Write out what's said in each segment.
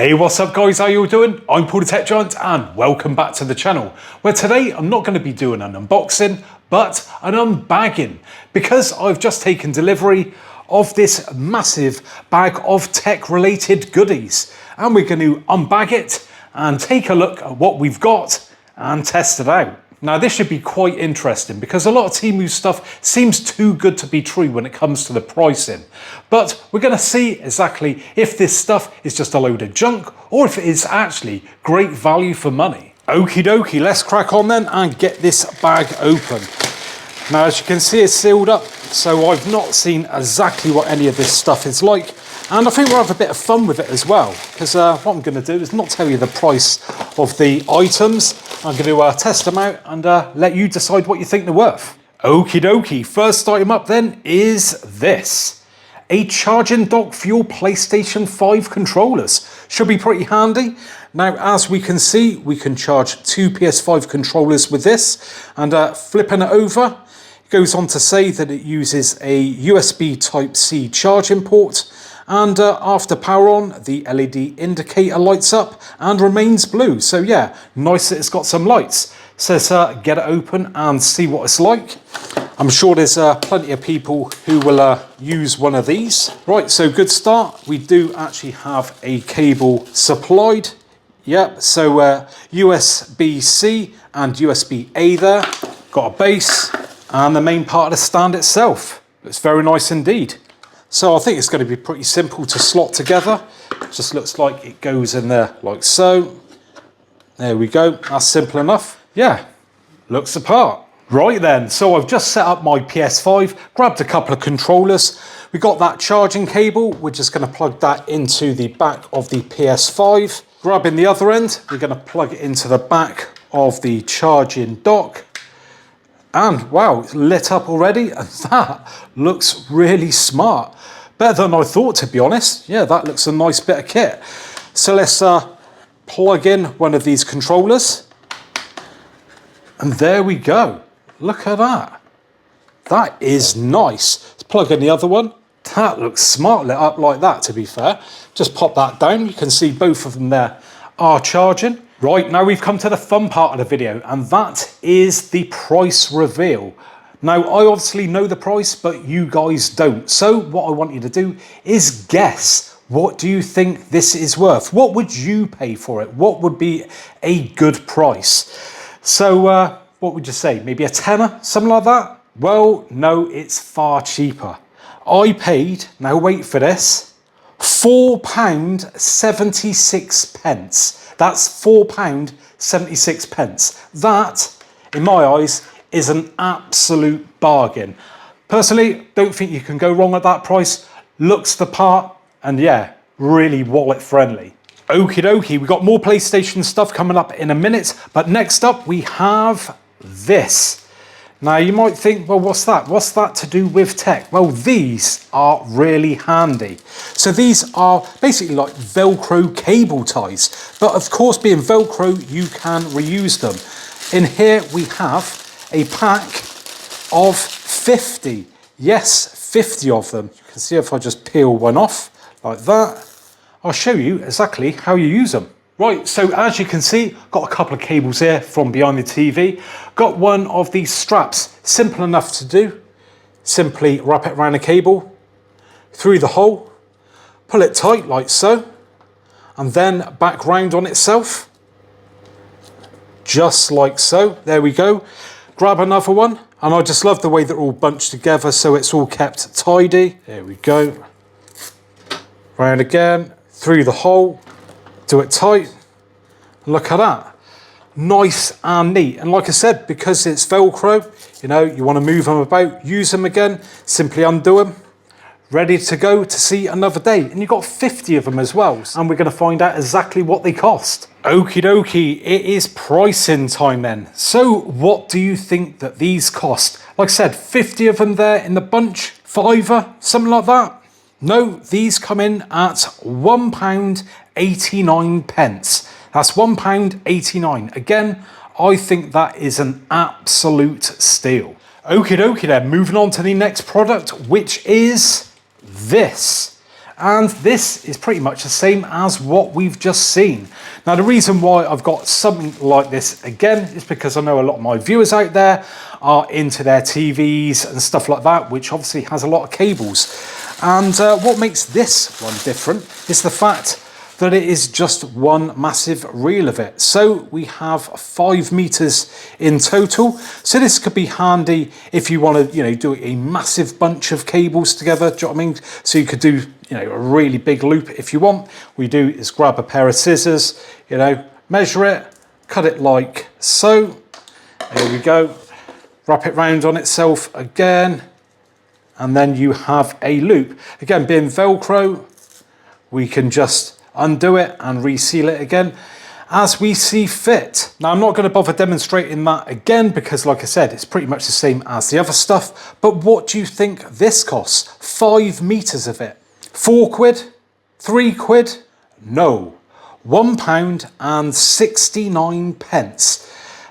Hey, what's up guys, how you all doing? I'm Paul the Tech Giant and welcome back to the channel, where today I'm not going to be doing an unboxing, but an unbagging, because I've just taken delivery of this massive bag of tech related goodies, and we're going to unbag it and take a look at what we've got and test it out. Now this should be quite interesting because a lot of Temu stuff seems too good to be true when it comes to the pricing. But we're going to see exactly if this stuff is just a load of junk or if it is actually great value for money. Okie dokie, let's crack on then and get this bag open. Now as you can see, it's sealed up, so I've not seen exactly what any of this stuff is like. And I think we'll have a bit of fun with it as well, because what I'm going to do is not tell you the price of the items. I'm going to test them out and let you decide what you think they're worth. Okie dokie, first item up then is this. A charging dock for your PlayStation 5 controllers. Should be pretty handy. Now, as we can see, we can charge two PS5 controllers with this, and flipping it over, it goes on to say that it uses a USB Type-C charging port. And after power on, the LED indicator lights up and remains blue. So yeah, nice that it's got some lights. Says get it open and see what it's like. I'm sure there's plenty of people who will use one of these. Right, so good start. We do actually have a cable supplied. Yep, so USB-C and USB-A there. Got a base and the main part of the stand itself. Looks very nice indeed. So I think it's going to be pretty simple to slot together. Just looks like it goes in there like so. There we go, that's simple enough. Yeah, looks the part. Right then, so I've just set up my PS5, grabbed a couple of controllers. We got that charging cable, we're just going to plug that into the back of the PS5. Grabbing the other end, we're going to plug it into the back of the charging dock. And wow, it's lit up already, and that looks really smart. Better than I thought, to be honest. Yeah, that looks a nice bit of kit. So let's plug in one of these controllers. And there we go. Look at that. That is nice. Let's plug in the other one. That looks smart lit up like that, to be fair. Just pop that down. You can see both of them there are charging. Right, now we've come to the fun part of the video, and that is the price reveal. Now, I obviously know the price, but you guys don't. So what I want you to do is guess. What do you think this is worth? What would you pay for it? What would be a good price? So what would you say? Maybe a tenner, something like that? Well, no, it's far cheaper. I paid, now wait for this, £4.76. That's £4.76. That, in my eyes, is an absolute bargain. Personally, don't think you can go wrong at that price. Looks the part, and yeah, really wallet friendly. Okie dokie, we've got more PlayStation stuff coming up in a minute, but next up we have this. Now you might think, well, what's that? What's that to do with tech? Well, these are really handy. So these are basically like Velcro cable ties, but of course being Velcro, you can reuse them. In here we have a pack of 50. Yes, 50 of them. You can see if I just peel one off like that, I'll show you exactly how you use them. Right, so as you can see, got a couple of cables here from behind the TV. Got one of these straps, simple enough to do. Simply wrap it around a cable, through the hole, pull it tight like so, and then back round on itself. Just like so, there we go. Grab another one, and I just love the way they're all bunched together so it's all kept tidy. There we go. Round again, through the hole. Do it tight. Look at that. Nice and neat. And like I said, because it's Velcro, you know, you want to move them about, use them again, simply undo them. Ready to go to see another day. And you've got 50 of them as well. And we're going to find out exactly what they cost. Okie dokie, it is pricing time then. So what do you think that these cost? Like I said, 50 of them there in the bunch, £5, something like that. No, these come in at £1.89. That's £1.89. Again, I think that is an absolute steal. Okie dokie then, moving on to the next product, which is this. and this is pretty much the same as what we've just seen. Now, the reason why I've got something like this again is because I know a lot of my viewers out there are into their TVs and stuff like that, which obviously has a lot of cables. And what makes this one different is the fact that it is just one massive reel of it. So we have 5 meters in total. So this could be handy if you want to, do a massive bunch of cables together. Do you know what I mean? So you could do, a really big loop if you want. What you do is grab a pair of scissors, measure it, cut it like so. There we go. Wrap it round on itself again. And then you have a loop. Again, being Velcro, we can just undo it and reseal it again as we see fit. Now, I'm not going to bother demonstrating that again because, like I said, it's pretty much the same as the other stuff. But what do you think this costs? 5 meters of it. 4 quid? 3 quid? No. £1.69.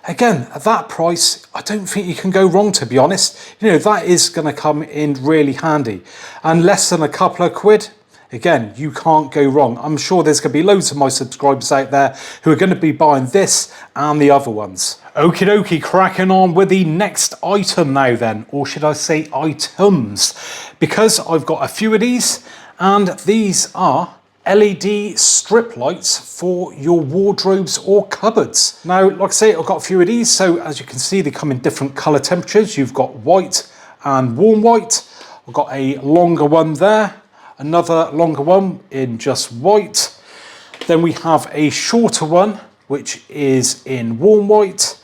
Again, at that price, I don't think you can go wrong, to be honest. That is going to come in really handy. And less than a couple of quid, again, you can't go wrong. I'm sure there's going to be loads of my subscribers out there who are going to be buying this and the other ones. Okie dokie, cracking on with the next item now then, or should I say items, because I've got a few of these, and these are LED strip lights for your wardrobes or cupboards. Now, like I say, I've got a few of these, so as you can see, they come in different color temperatures. You've got white and warm white. I've got a longer one there, another longer one in just white. Then we have a shorter one, which is in warm white,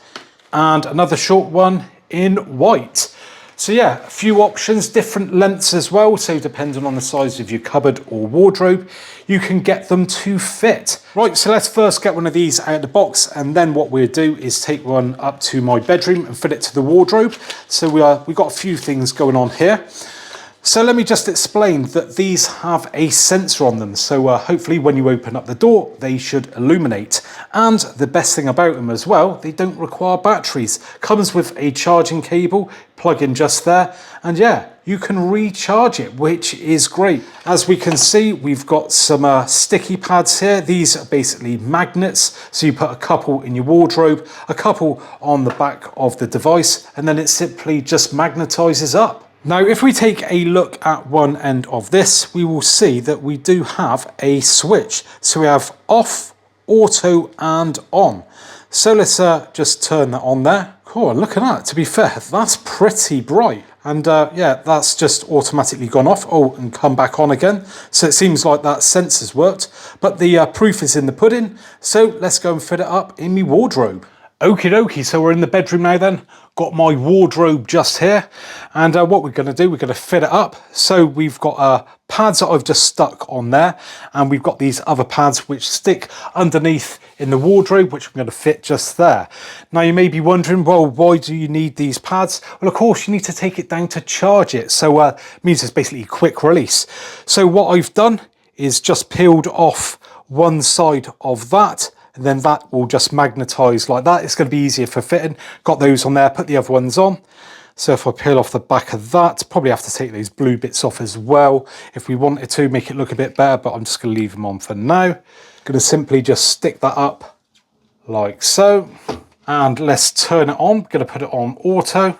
and another short one in white. So yeah, a few options, different lengths as well. So depending on the size of your cupboard or wardrobe, you can get them to fit. Right, so let's first get one of these out of the box, and then what we'll do is take one up to my bedroom and fit it to the wardrobe. So we've got a few things going on here. So let me just explain that these have a sensor on them. So hopefully when you open up the door, they should illuminate. And the best thing about them as well, they don't require batteries. Comes with a charging cable, plug in just there. And yeah, you can recharge it, which is great. As we can see, we've got some sticky pads here. These are basically magnets. So you put a couple in your wardrobe, a couple on the back of the device, and then it simply just magnetizes up. Now, if we take a look at one end of this, we will see that we do have a switch. So we have off, auto, and on. So let's just turn that on there. Cool, look at that. To be fair, that's pretty bright. And yeah, that's just automatically gone off. Oh, and come back on again. So it seems like that sensor's worked. But the proof is in the pudding. So let's go and fit it up in my wardrobe. Okie dokie, so we're in the bedroom now then. Got my wardrobe just here. And what we're going to do, we're going to fit it up. So we've got pads that I've just stuck on there. And we've got these other pads which stick underneath in the wardrobe, which I'm going to fit just there. Now you may be wondering, well, why do you need these pads? Well, of course, you need to take it down to charge it. So it means it's basically quick release. So what I've done is just peeled off one side of that. And then that will just magnetize like that. It's going to be easier for fitting. Got those on there, put the other ones on. So if I peel off the back of that, probably have to take those blue bits off as well if we wanted to make it look a bit better, but I'm just going to leave them on for now. Going to simply just stick that up like so. And let's turn it on. Going to put it on auto. I'm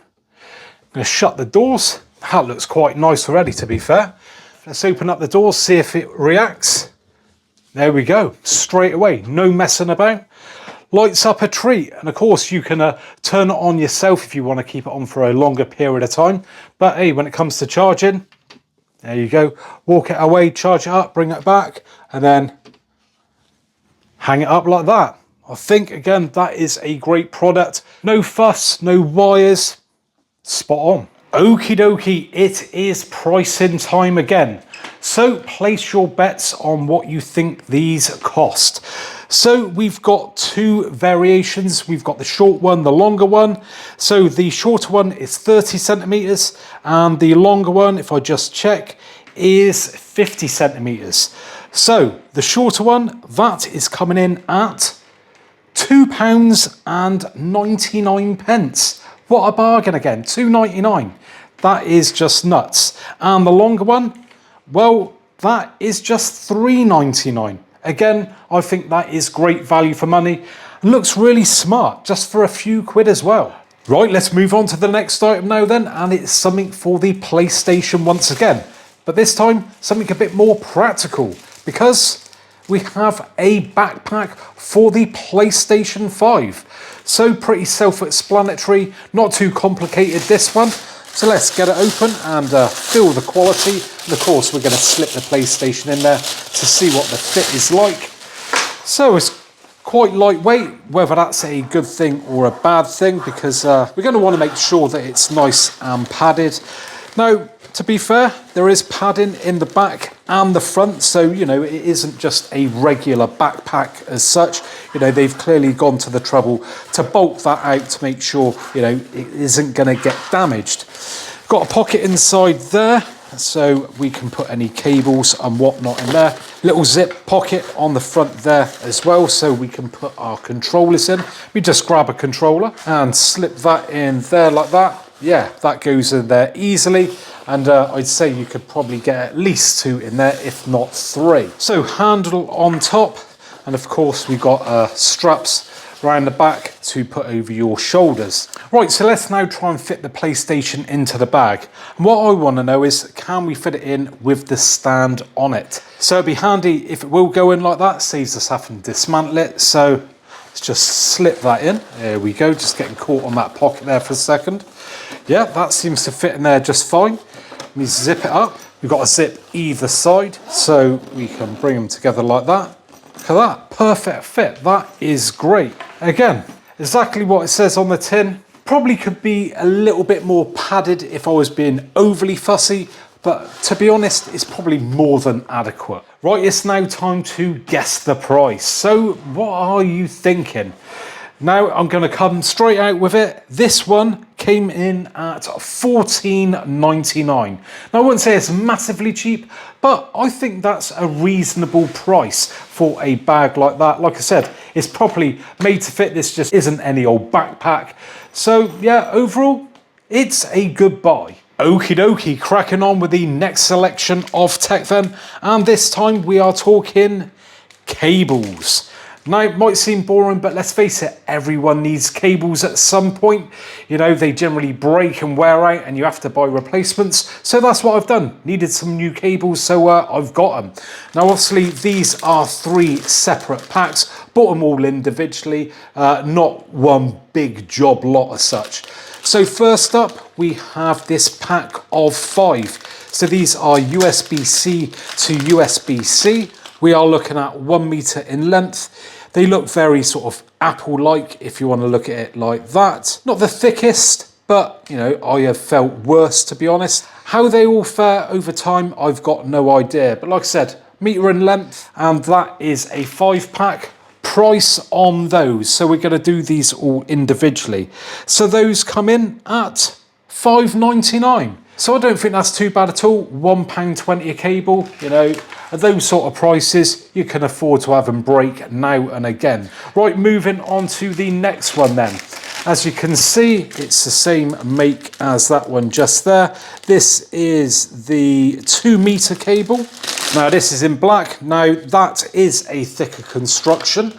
going to shut the doors. That looks quite nice already, to be fair. Let's open up the doors, see if it reacts. There we go, straight away, no messing about. Lights up a treat, and of course you can turn it on yourself if you want to keep it on for a longer period of time. But hey, when it comes to charging, there you go. Walk it away, charge it up, bring it back, and then hang it up like that. I think, again, that is a great product. No fuss, no wires, spot on. Okie dokie, it is pricing time again. So place your bets on what you think these cost. So we've got two variations. We've got the short one, the longer one. So the shorter one is 30 centimeters and the longer one, if I just check, is 50 centimeters. So the shorter one, that is coming in at £2.99. What a bargain again, £2.99. That is just nuts. And the longer one, well, that is just £3.99. Again, I think that is great value for money. Looks really smart, just for a few quid as well. Right, let's move on to the next item now then, and it's something for the PlayStation once again. But this time, something a bit more practical, because we have a backpack for the PlayStation 5. So pretty self-explanatory, not too complicated this one. So let's get it open and feel the quality. And of course, we're going to slip the PlayStation in there to see what the fit is like. So it's quite lightweight, whether that's a good thing or a bad thing, because we're going to want to make sure that it's nice and padded. Now, to be fair, there is padding in the back and the front, so you know it isn't just a regular backpack as such. You know, they've clearly gone to the trouble to bolt that out to make sure, you know, it isn't going to get damaged. Got a pocket inside there, so we can put any cables and whatnot in there. Little zip pocket on the front there as well, so we can put our controllers in. We just grab a controller and slip that in there like that. Yeah, that goes in there easily, and I'd say you could probably get at least 2 in there, if not 3. So handle on top, and of course we've got straps around the back to put over your shoulders. Right, so let's now try and fit the PlayStation into the bag. And what I want to know is, can we fit it in with the stand on it? So it'd be handy if it will go in like that, saves us having to dismantle it. So let's just slip that in. There we go, just getting caught on that pocket there for a second. Yeah, that seems to fit in there just fine. Let me zip it up. We've got a zip either side, so we can bring them together like that. Look at that, perfect fit. That is great. Again, exactly what it says on the tin. Probably could be a little bit more padded if I was being overly fussy, but to be honest, it's probably more than adequate. Right, it's now time to guess the price. So what are you thinking? Now I'm going to come straight out with it. This one came in at $14.99. Now I wouldn't say it's massively cheap, but I think that's a reasonable price for a bag like that. Like I said, it's properly made to fit. This just isn't any old backpack. So yeah, overall, it's a good buy. Okie dokie, cracking on with the next selection of tech then. And this time we are talking cables. Now, it might seem boring, but let's face it, everyone needs cables at some point. You know, they generally break and wear out and you have to buy replacements. So that's what I've done. Needed some new cables, so I've got them. Now, obviously, these are 3 separate packs. Bought them all individually, not one big job lot as such. So first up, we have this pack of 5. So these are USB-C to USB-C. We are looking at 1 meter in length. They look very sort of Apple-like if you want to look at it like that. Not the thickest, but you know, I have felt worse, to be honest. How they all fare over time, I've got no idea. But like I said, meter in length, and that is a 5-pack. Price on those. So we're going to do these all individually. So those come in at $5.99. So I don't think that's too bad at all. £1.20 a cable, you know, at those sort of prices, you can afford to have them break now and again. Right, moving on to the next one then. As you can see, it's the same make as that one just there. This is the 2 meter cable. Now this is in black. Now that is a thicker construction.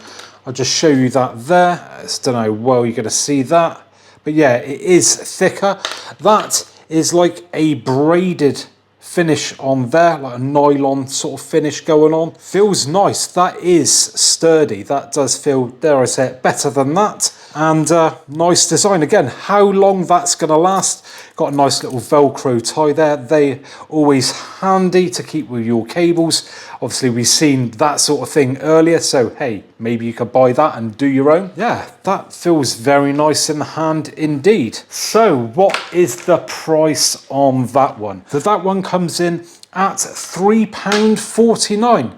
I'll just show you that there. I don't know how well you're going to see that. But yeah, it is thicker. That is like a braided finish on there, like a nylon sort of finish going on. Feels nice. That is sturdy. That does feel, dare I say it, better than that. And nice design. Again, how long that's going to last. Got a nice little Velcro tie there. They're always handy to keep with your cables. Obviously, we've seen that sort of thing earlier. So, hey, maybe you could buy that and do your own. Yeah, that feels very nice in the hand indeed. So, what is the price on that one? So that one comes in at £3.49.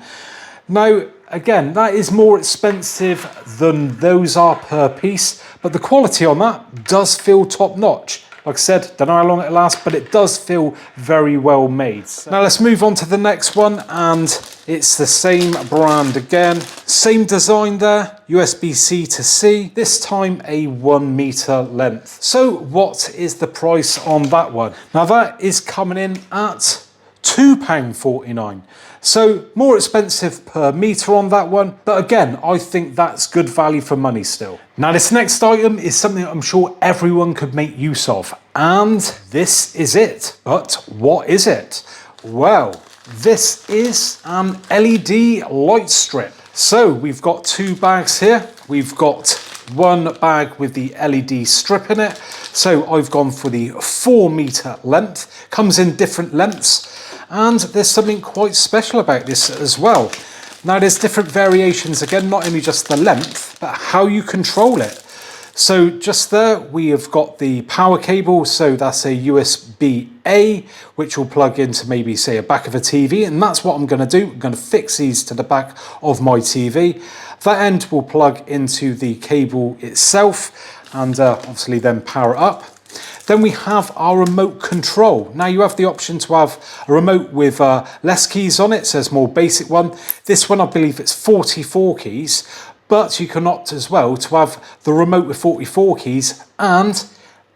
Now, again, that is more expensive than those are per piece, but the quality on that does feel top notch. Like I said, don't know how long it lasts, but it does feel very well made. So now let's move on to the next one, and it's the same brand again. Same design there, USB-C to C, this time a 1 meter length. So what is the price on that one? Now that is coming in at £2.49. So more expensive per metre on that one, but again, I think that's good value for money still. Now this next item is something I'm sure everyone could make use of, and this is it. But what is it? Well, this is an LED light strip. So we've got two bags here. We've got one bag with the LED strip in it. So I've gone for the 4 metre length. Comes in different lengths. And there's something quite special about this as well. Now there's different variations, again, not only just the length, but how you control it. So just there, we have got the power cable. So that's a USB-A, which will plug into maybe say a back of a TV. And that's what I'm gonna do. I'm gonna fix these to the back of my TV. That end will plug into the cable itself and obviously then power up. Then we have our remote control. Now you have the option to have a remote with less keys on it, so it's a more basic one. This one, I believe it's 44 keys, but you can opt as well to have the remote with 44 keys and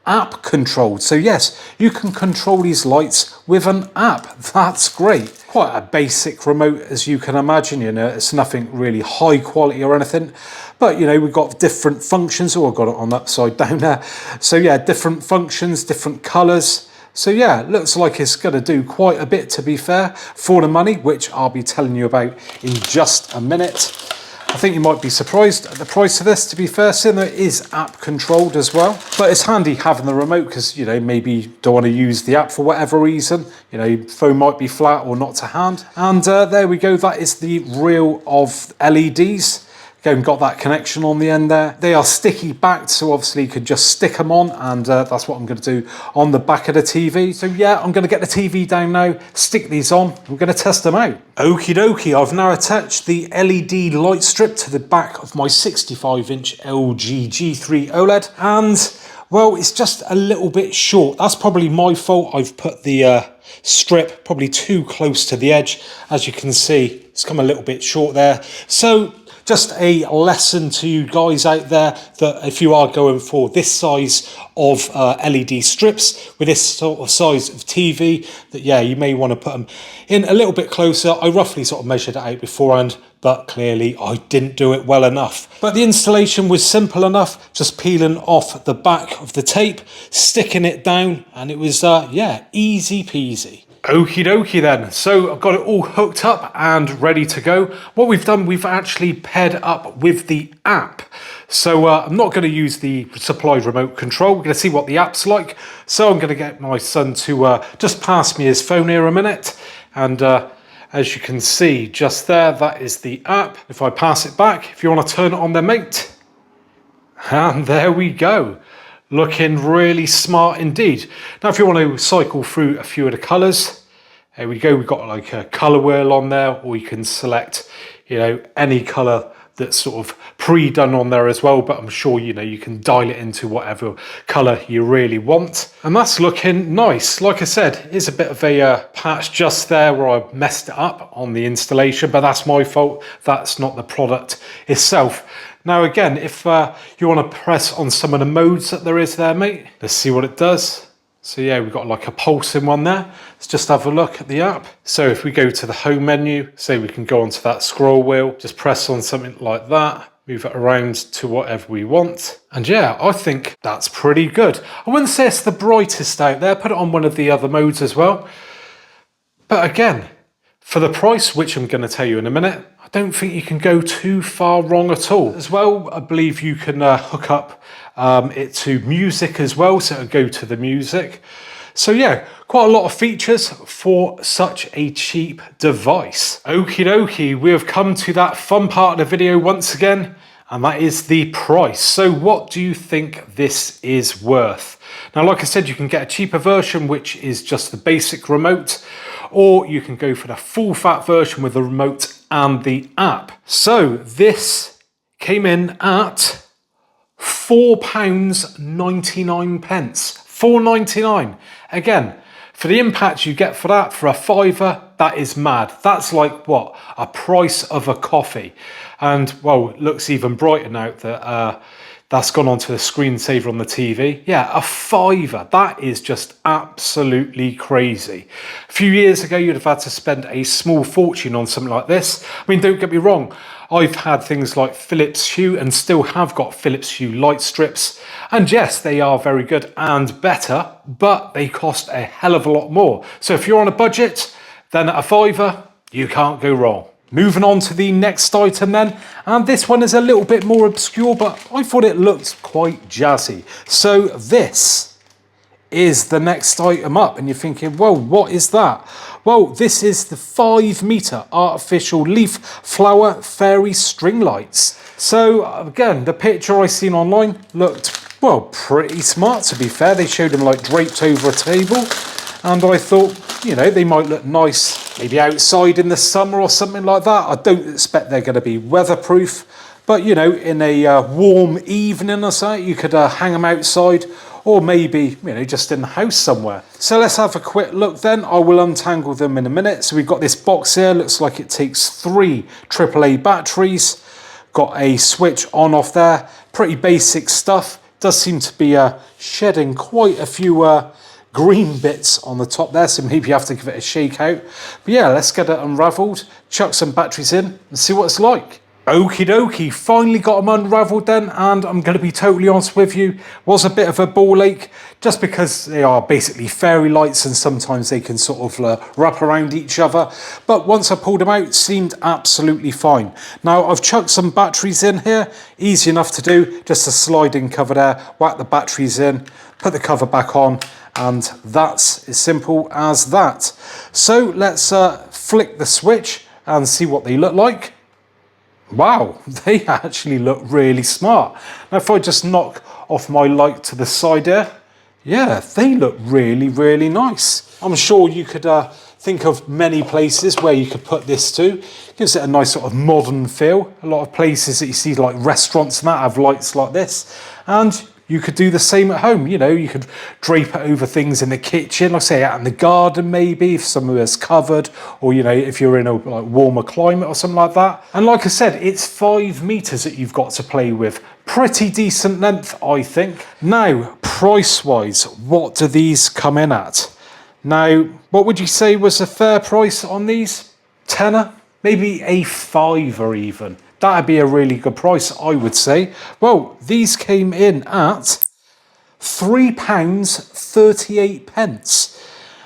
app controlled. So yes, you can control these lights with an app. That's great. Quite a basic remote, as you can imagine. You know, it's nothing really high quality or anything, but you know, we've got different functions. Oh, I've got it on upside down there. So yeah, different functions, different colors. So yeah, it looks like it's going to do quite a bit, to be fair, for the money, which I'll be telling you about in just a minute. I think you might be surprised at the price of this, to be fair, seeing that it is app controlled as well. But it's handy having the remote because, you know, maybe you don't want to use the app for whatever reason. You know, your phone might be flat or not to hand. And there we go. That is the reel of LEDs. Again, got that connection on the end there. They are sticky backed, so obviously you could just stick them on, and that's what I'm going to do on the back of the TV. So yeah, I'm going to get the TV down now, stick these on, we're going to test them out. Okie dokie, I've now attached the LED light strip to the back of my 65-inch LG G3 OLED, and well, it's just a little bit short. That's probably my fault. I've put the strip probably too close to the edge. As you can see, it's come a little bit short there. So just a lesson to you guys out there that if you are going for this size of LED strips with this sort of size of TV, that yeah, you may want to put them in a little bit closer. I roughly sort of measured it out beforehand, but clearly I didn't do it well enough. But the installation was simple enough, just peeling off the back of the tape, sticking it down, and it was, yeah, easy peasy. Okie dokie then, so I've got it all hooked up and ready to go. What we've done, we've actually paired up with the app. So I'm not going to use the supplied remote control. We're going to see what the app's like. So I'm going to get my son to just pass me his phone here a minute. And as you can see just there, that is the app. If I pass it back, if you want to turn it on there, mate. And there we go. Looking really smart indeed. Now, if you want to cycle through a few of the colours, there we go. We've got like a colour wheel on there, or you can select, you know, any colour that's sort of pre-done on there as well. But I'm sure, you know, you can dial it into whatever colour you really want. And that's looking nice. Like I said, it's a bit of a patch just there where I messed it up on the installation, but that's my fault. That's not the product itself. Now again, if you want to press on some of the modes that there is there, mate, let's see what it does. So yeah, we've got like a pulsing one there. Let's just have a look at the app. So if we go to the home menu, say we can go onto that scroll wheel, just press on something like that, move it around to whatever we want. And yeah, I think that's pretty good. I wouldn't say it's the brightest out there. Put it on one of the other modes as well. But again, for the price, which I'm going to tell you in a minute, I don't think you can go too far wrong at all. As well, I believe you can hook up it to music as well, so it'll go to the music. So yeah, quite a lot of features for such a cheap device. Okie dokie, we have come to that fun part of the video once again, and that is the price. So what do you think this is worth? Now, like I said, you can get a cheaper version, which is just the basic remote, or you can go for the full fat version with the remote and the app. So this came in at £4.99. £4.99. Again, For the impact you get for that, for a £5, that is mad. That's like, what, a price of a coffee. And, well, it looks even brighter now that that's gone onto the screensaver on the TV. Yeah, a £5. That is just absolutely crazy. A few years ago, you'd have had to spend a small fortune on something like this. I mean, don't get me wrong. I've had things like Philips Hue and still have got Philips Hue light strips. And yes, they are very good and better, but they cost a hell of a lot more. So if you're on a budget, then at a £5, you can't go wrong. Moving on to the next item then, and this one is a little bit more obscure, but I thought it looked quite jazzy. So this is the next item up, and you're thinking, well, what is that? Well, this is the 5-meter artificial leaf flower fairy string lights. So again, the picture I seen online looked, well, pretty smart to be fair. They showed them like draped over a table, and I thought, you know, they might look nice maybe outside in the summer or something like that. I don't expect they're going to be weatherproof, but you know, in a warm evening or so, you could hang them outside, or maybe, you know, just in the house somewhere. So let's have a quick look then. I will untangle them in a minute. So we've got this box here, looks like it takes 3 AAA batteries, got a switch on off there, pretty basic stuff. Does seem to be shedding quite a few green bits on the top there, so maybe you have to give it a shake out. But yeah, let's get it unraveled, chuck some batteries in and see what it's like. Okie dokie, finally got them unraveled then, and I'm going to be totally honest with you, was a bit of a ball ache, just because they are basically fairy lights and sometimes they can sort of wrap around each other. But once I pulled them out, it seemed absolutely fine. Now I've chucked some batteries in here, easy enough to do, just a sliding cover there, whack the batteries in, put the cover back on, and that's as simple as that. So let's flick the switch and see what they look like. Wow, they actually look really smart. Now if I just knock off my light to the side here, yeah, they look really, really nice. I'm sure you could think of many places where you could put this to. Gives it a nice sort of modern feel. A lot of places that you see like restaurants and that have lights like this. And you could do the same at home. You know, you could drape it over things in the kitchen, like say out in the garden maybe, if somewhere is covered, or you know, if you're in a like warmer climate or something like that. And like I said, it's 5 meters that you've got to play with. Pretty decent length, I think. Now, price-wise, what do these come in at? Now, what would you say was a fair price on these? Tenner? Maybe a £5 even. That'd be a really good price, I would say. Well, these came in at £3.38.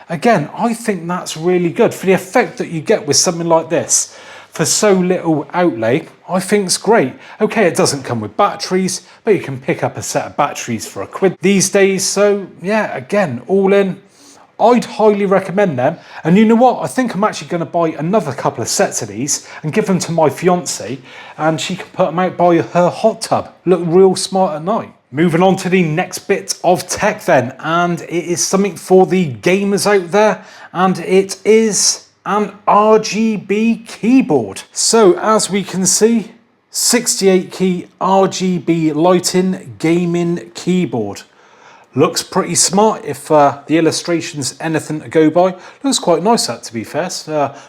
Again, I think that's really good. For the effect that you get with something like this, for so little outlay, I think it's great. Okay, it doesn't come with batteries, but you can pick up a set of batteries for £1 these days. So yeah, again, all in, I'd highly recommend them. And you know what? I think I'm actually going to buy another couple of sets of these and give them to my fiance, and she can put them out by her hot tub. Look real smart at night. Moving on to the next bit of tech then, and it is something for the gamers out there, and it is an RGB keyboard. So as we can see, 68 key RGB lighting gaming keyboard. Looks pretty smart if the illustration's anything to go by. Looks quite nice, that, to be fair.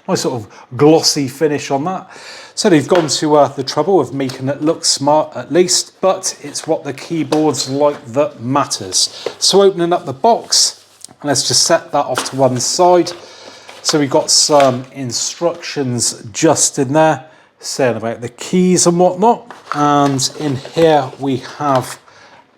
Nice sort of glossy finish on that. So they've gone to the trouble of making it look smart at least, but it's what the keyboard's like that matters. So opening up the box, let's just set that off to one side. So we've got some instructions just in there saying about the keys and whatnot. And in here we have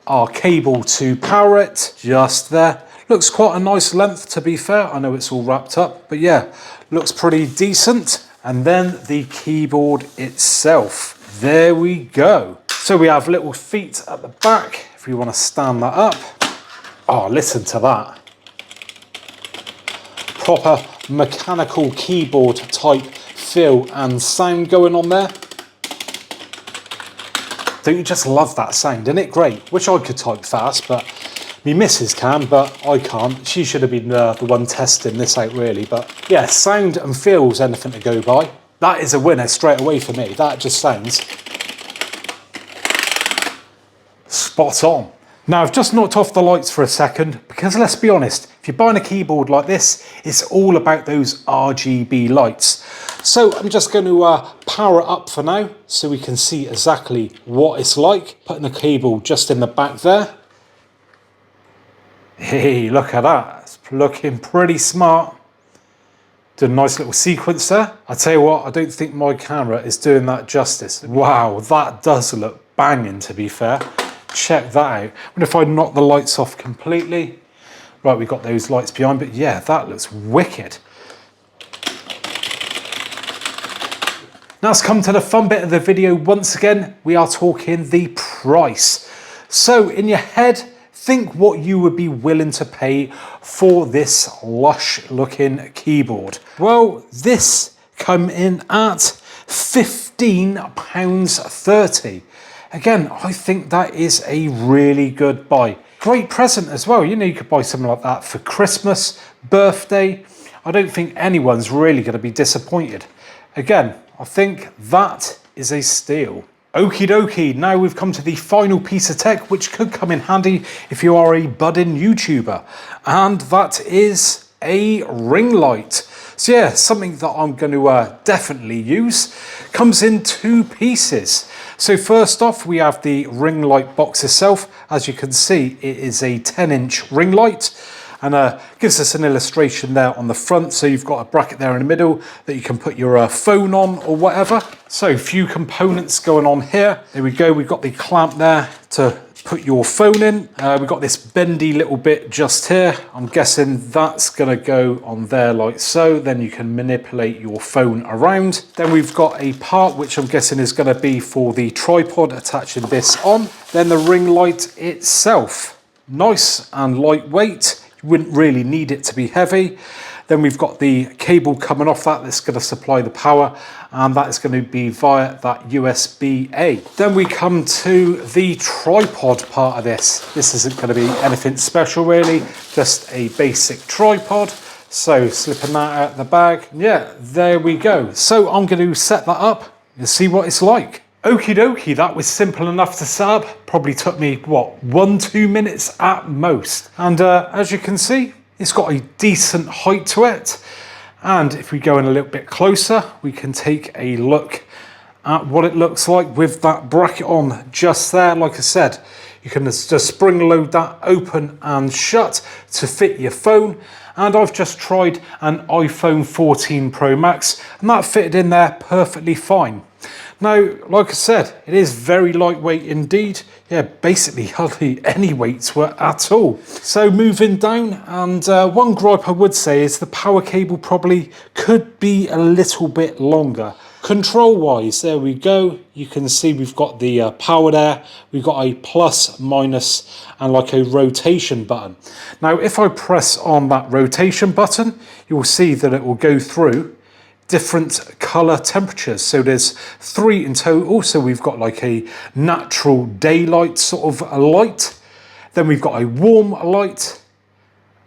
our cable to power it, just there. Looks quite a nice length, to be fair. I know it's all wrapped up, but yeah, looks pretty decent. And then the keyboard itself. There we go. So we have little feet at the back, if you want to stand that up. Oh, listen to that. Proper mechanical keyboard type feel and sound going on there. Don't you just love that sound? Isn't it great? Wish I could type fast, but me missus can, but I can't. She should have been the one testing this out, really. But yeah, sound and feel's anything to go by. That is a winner straight away for me. That just sounds spot on. Now I've just knocked off the lights for a second because let's be honest, if you're buying a keyboard like this, it's all about those RGB lights. So I'm just going to power it up for now so we can see exactly what it's like. Putting the cable just in the back there. Hey, look at that. It's looking pretty smart. Did a nice little sequence there. I tell you what, I don't think my camera is doing that justice. Wow, that does look banging, to be fair. Check that out. I wonder if I knock the lights off completely. Right, we've got those lights behind, but yeah, that looks wicked. Now it's come to the fun bit of the video. Once again, we are talking the price. So in your head, think what you would be willing to pay for this lush looking keyboard. Well, this come in at £15.30. Again, I think that is a really good buy. Great present as well. You know, you could buy something like that for Christmas, birthday. I don't think anyone's really going to be disappointed. Again, I think that is a steal. Okie dokie, now we've come to the final piece of tech which could come in handy if you are a budding YouTuber, and that is a ring light. So yeah, something that I'm going to definitely use. Comes in two pieces. So first off, we have the ring light box itself. As you can see, it is a 10-inch ring light, and gives us an illustration there on the front. So you've got a bracket there in the middle that you can put your phone on or whatever. So a few components going on here. There we go. We've got the clamp there to put your phone in. We've got this bendy little bit just here. I'm guessing that's going to go on there like so. Then you can manipulate your phone around. Then we've got a part which I'm guessing is going to be for the tripod, attaching this on. Then the ring light itself. Nice and lightweight. You wouldn't really need it to be heavy. Then we've got the cable coming off that's going to supply the power, and that is going to be via that USB-A. Then we come to the tripod part of this. This isn't going to be anything special really, just a basic tripod. So slipping that out of the bag. Yeah, there we go. So I'm going to set that up and see what it's like. Okie dokie, that was simple enough to set up. Probably took me, what, 1-2 minutes at most. And as you can see, it's got a decent height to it. And if we go in a little bit closer, we can take a look at what it looks like with that bracket on just there. Like I said, you can just spring load that open and shut to fit your phone. And I've just tried an iPhone 14 Pro Max, and that fitted in there perfectly fine. Now, like I said, it is very lightweight indeed. Yeah, basically hardly any weights were at all. So moving down, and one gripe I would say is the power cable probably could be a little bit longer. Control wise, there we go. You can see we've got the power there. We've got a plus, minus, and like a rotation button. Now, if I press on that rotation button, you will see that it will go through different color temperatures. So there's 3 in total. So we've got like a natural daylight sort of a light. Then we've got a warm light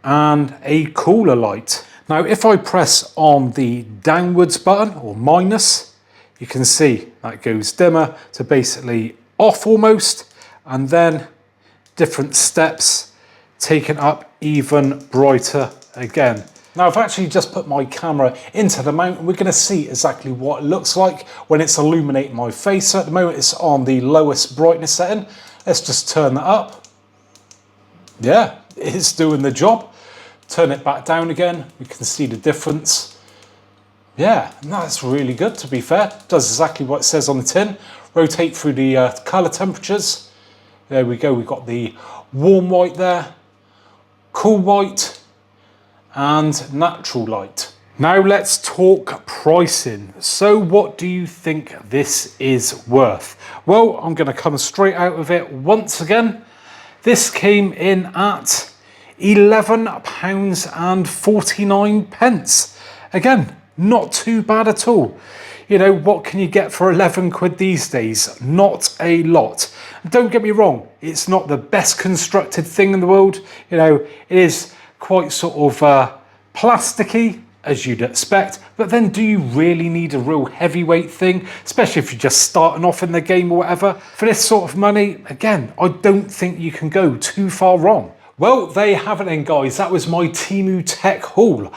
and a cooler light. Now, if I press on the downwards button or minus, you can see that goes dimmer to basically off almost, and then different steps taken up even brighter again. Now, I've actually just put my camera into the mount, and we're going to see exactly what it looks like when it's illuminating my face. So at the moment it's on the lowest brightness setting. Let's just turn that up. Yeah, it's doing the job. Turn it back down again, we can see the difference. Yeah, and that's really good, to be fair. Does exactly what it says on the tin. Rotate through the color temperatures. There we go, we've got the warm white there, cool white, and natural light. Now let's talk pricing. So what do you think this is worth? Well, I'm going to come straight out of it once again. This came in at £11.49. Again, not too bad at all. You know, what can you get for 11 quid these days? Not a lot. Don't get me wrong, it's not the best constructed thing in the world. You know, it is quite sort of plasticky as you'd expect, but then do you really need a real heavyweight thing, especially if you're just starting off in the game or whatever? For this sort of money, again, I don't think you can go too far wrong. Well, there you have it then, guys. That was my Temu tech haul.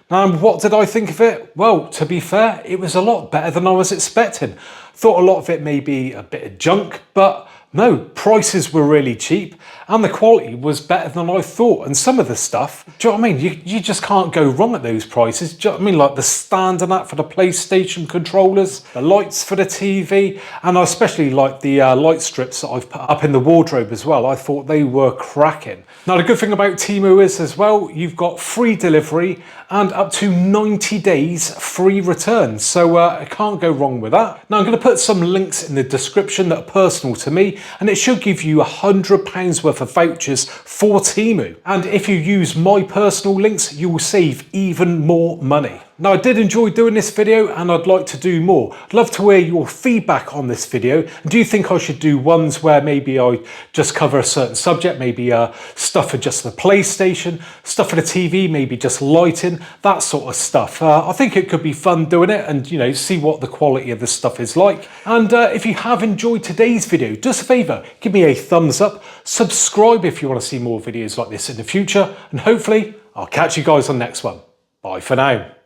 And what did I think of it? Well, to be fair, it was a lot better than I was expecting. Thought a lot of it may be a bit of junk, but no, prices were really cheap and the quality was better than I thought. And some of the stuff, do you know what I mean? You just can't go wrong at those prices. Do you know what I mean? Like the stand and that for the PlayStation controllers, the lights for the TV, and I especially like the light strips that I've put up in the wardrobe as well. I thought they were cracking. Now, the good thing about Temu is as well, you've got free delivery and up to 90 days free return. So I can't go wrong with that. Now, I'm going to put some links in the description that are personal to me, and it should give you £100 worth of vouchers for Temu. And if you use my personal links, you will save even more money. Now, I did enjoy doing this video and I'd like to do more. I'd love to hear your feedback on this video. Do you think I should do ones where maybe I just cover a certain subject, maybe stuff for just the PlayStation, stuff for the TV, maybe just lighting, that sort of stuff. I think it could be fun doing it and, you know, see what the quality of the stuff is like. And if you have enjoyed today's video, do us a favour, give me a thumbs up, subscribe if you want to see more videos like this in the future, and hopefully I'll catch you guys on the next one. Bye for now.